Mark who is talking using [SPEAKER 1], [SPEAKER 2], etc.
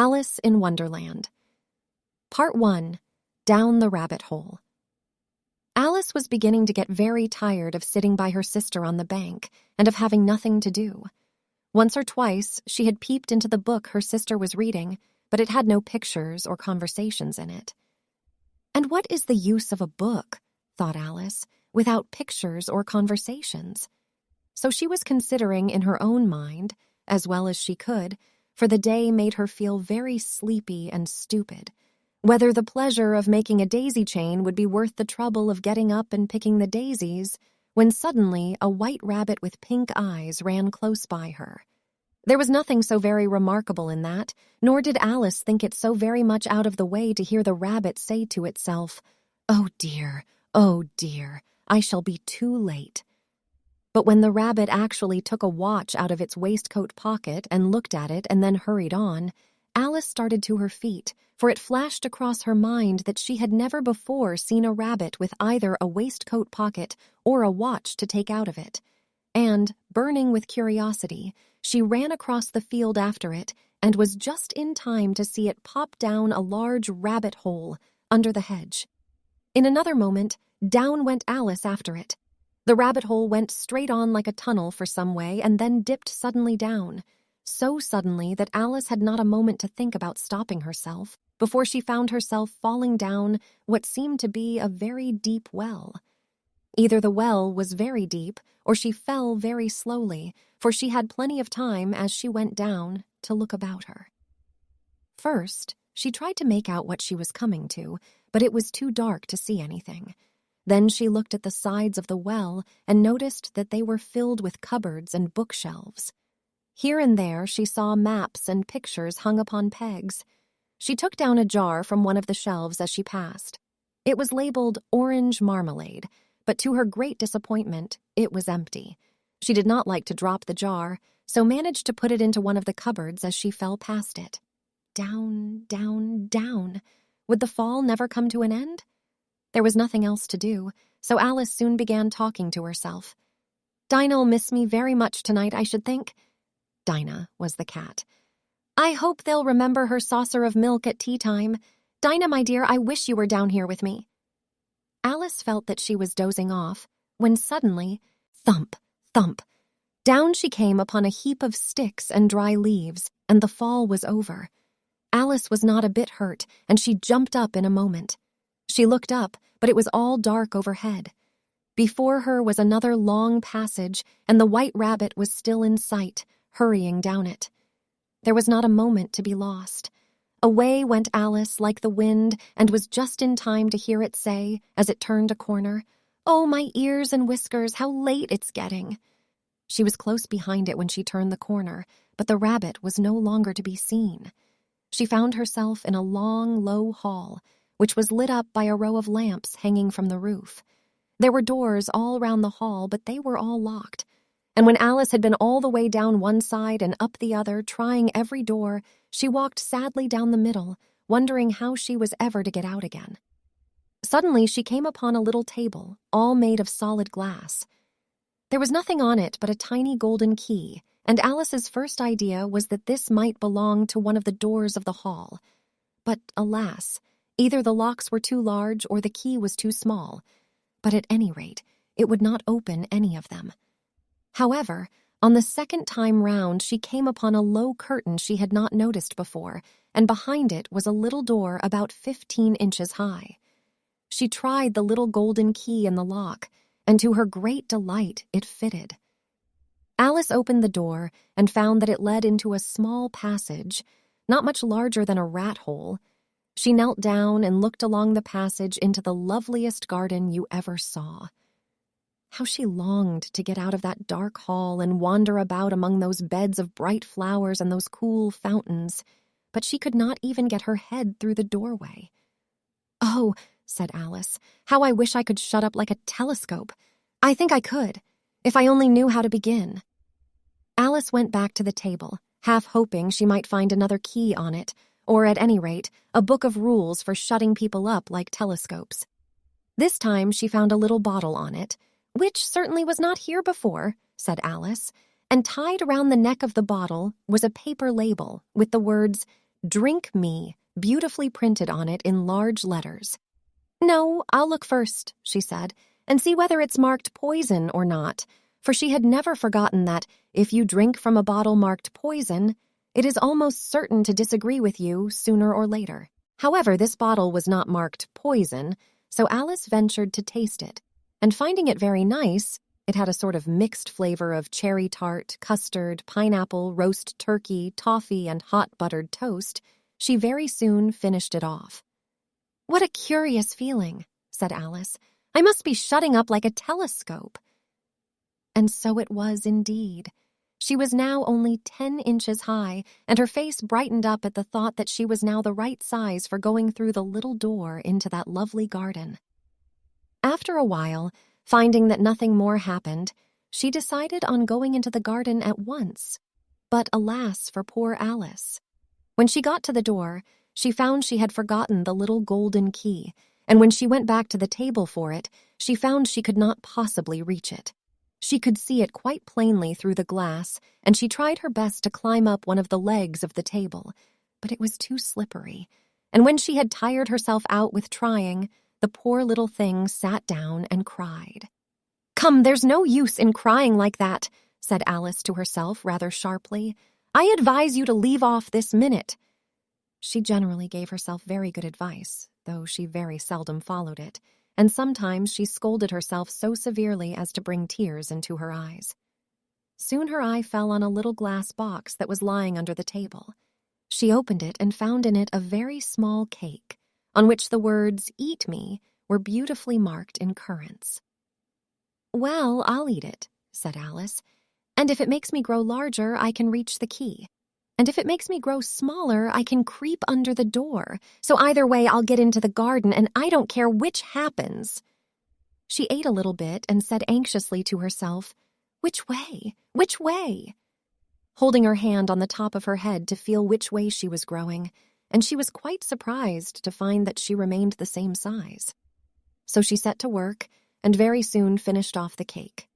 [SPEAKER 1] Alice in Wonderland. Part 1. Down the Rabbit Hole. Alice was beginning to get very tired of sitting by her sister on the bank and of having nothing to do. Once or twice, she had peeped into the book her sister was reading, but it had no pictures or conversations in it. And what is the use of a book, thought Alice, without pictures or conversations? So she was considering in her own mind, as well as she could, for the day made her feel very sleepy and stupid, whether the pleasure of making a daisy chain would be worth the trouble of getting up and picking the daisies, when suddenly a white rabbit with pink eyes ran close by her. There was nothing so very remarkable in that, nor did Alice think it so very much out of the way to hear the rabbit say to itself, oh dear, I shall be too late." But when the rabbit actually took a watch out of its waistcoat pocket and looked at it and then hurried on, Alice started to her feet, for it flashed across her mind that she had never before seen a rabbit with either a waistcoat pocket or a watch to take out of it. And, burning with curiosity, she ran across the field after it and was just in time to see it pop down a large rabbit hole under the hedge. In another moment, down went Alice after it. The rabbit hole went straight on like a tunnel for some way and then dipped suddenly down, so suddenly that Alice had not a moment to think about stopping herself before she found herself falling down what seemed to be a very deep well. Either the well was very deep or she fell very slowly, for she had plenty of time as she went down to look about her. First, she tried to make out what she was coming to, but it was too dark to see anything. Then she looked at the sides of the well and noticed that they were filled with cupboards and bookshelves. Here and there she saw maps and pictures hung upon pegs. She took down a jar from one of the shelves as she passed. It was labeled orange marmalade, but to her great disappointment, it was empty. She did not like to drop the jar, so managed to put it into one of the cupboards as she fell past it. Down, down, down. Would the fall never come to an end? There was nothing else to do, so Alice soon began talking to herself. "Dinah'll miss me very much tonight, I should think." Dinah was the cat. "I hope they'll remember her saucer of milk at tea time. Dinah, my dear, I wish you were down here with me." Alice felt that she was dozing off, when suddenly, thump, thump, down she came upon a heap of sticks and dry leaves, and the fall was over. Alice was not a bit hurt, and she jumped up in a moment. She looked up, but it was all dark overhead. Before her was another long passage, and the white rabbit was still in sight, hurrying down it. There was not a moment to be lost. Away went Alice like the wind, and was just in time to hear it say, as it turned a corner, "Oh, my ears and whiskers, how late it's getting." She was close behind it when she turned the corner, but the rabbit was no longer to be seen. She found herself in a long, low hall, which was lit up by a row of lamps hanging from the roof. There were doors all round the hall, but they were all locked. And when Alice had been all the way down one side and up the other, trying every door, she walked sadly down the middle, wondering how she was ever to get out again. Suddenly she came upon a little table, all made of solid glass. There was nothing on it but a tiny golden key, and Alice's first idea was that this might belong to one of the doors of the hall. But alas, either the locks were too large or the key was too small. But at any rate, it would not open any of them. However, on the second time round she came upon a low curtain she had not noticed before, and behind it was a little door about 15 inches high. She tried the little golden key in the lock, and to her great delight it fitted. Alice opened the door and found that it led into a small passage, not much larger than a rat hole. She knelt down and looked along the passage into the loveliest garden you ever saw. How she longed to get out of that dark hall and wander about among those beds of bright flowers and those cool fountains, but she could not even get her head through the doorway. "Oh," said Alice, "how I wish I could shut up like a telescope. I think I could, if I only knew how to begin." Alice went back to the table, half hoping she might find another key on it, or at any rate, a book of rules for shutting people up like telescopes. This time she found a little bottle on it, "which certainly was not here before," said Alice, and tied around the neck of the bottle was a paper label with the words, "Drink me," beautifully printed on it in large letters. "No, I'll look first," she said, "and see whether it's marked poison or not," for she had never forgotten that if you drink from a bottle marked poison, it is almost certain to disagree with you sooner or later. However, this bottle was not marked poison, so Alice ventured to taste it, and finding it very nice, it had a sort of mixed flavor of cherry tart, custard, pineapple, roast turkey, toffee, and hot buttered toast, she very soon finished it off. "What a curious feeling," said Alice. "I must be shutting up like a telescope." And so it was indeed. She was now only 10 inches high, and her face brightened up at the thought that she was now the right size for going through the little door into that lovely garden. After a while, finding that nothing more happened, she decided on going into the garden at once. But alas for poor Alice. When she got to the door, she found she had forgotten the little golden key, and when she went back to the table for it, she found she could not possibly reach it. She could see it quite plainly through the glass, and she tried her best to climb up one of the legs of the table, but it was too slippery, and when she had tired herself out with trying, the poor little thing sat down and cried. "Come, there's no use in crying like that," said Alice to herself rather sharply. "I advise you to leave off this minute." She generally gave herself very good advice, though she very seldom followed it, and sometimes she scolded herself so severely as to bring tears into her eyes. Soon her eye fell on a little glass box that was lying under the table. She opened it and found in it a very small cake, on which the words, "Eat me," were beautifully marked in currants. "Well, I'll eat it," said Alice, "and if it makes me grow larger, I can reach the key. And if it makes me grow smaller, I can creep under the door. So either way, I'll get into the garden, and I don't care which happens." She ate a little bit and said anxiously to herself, "Which way? Which way?" Holding her hand on the top of her head to feel which way she was growing, and she was quite surprised to find that she remained the same size. So she set to work and very soon finished off the cake.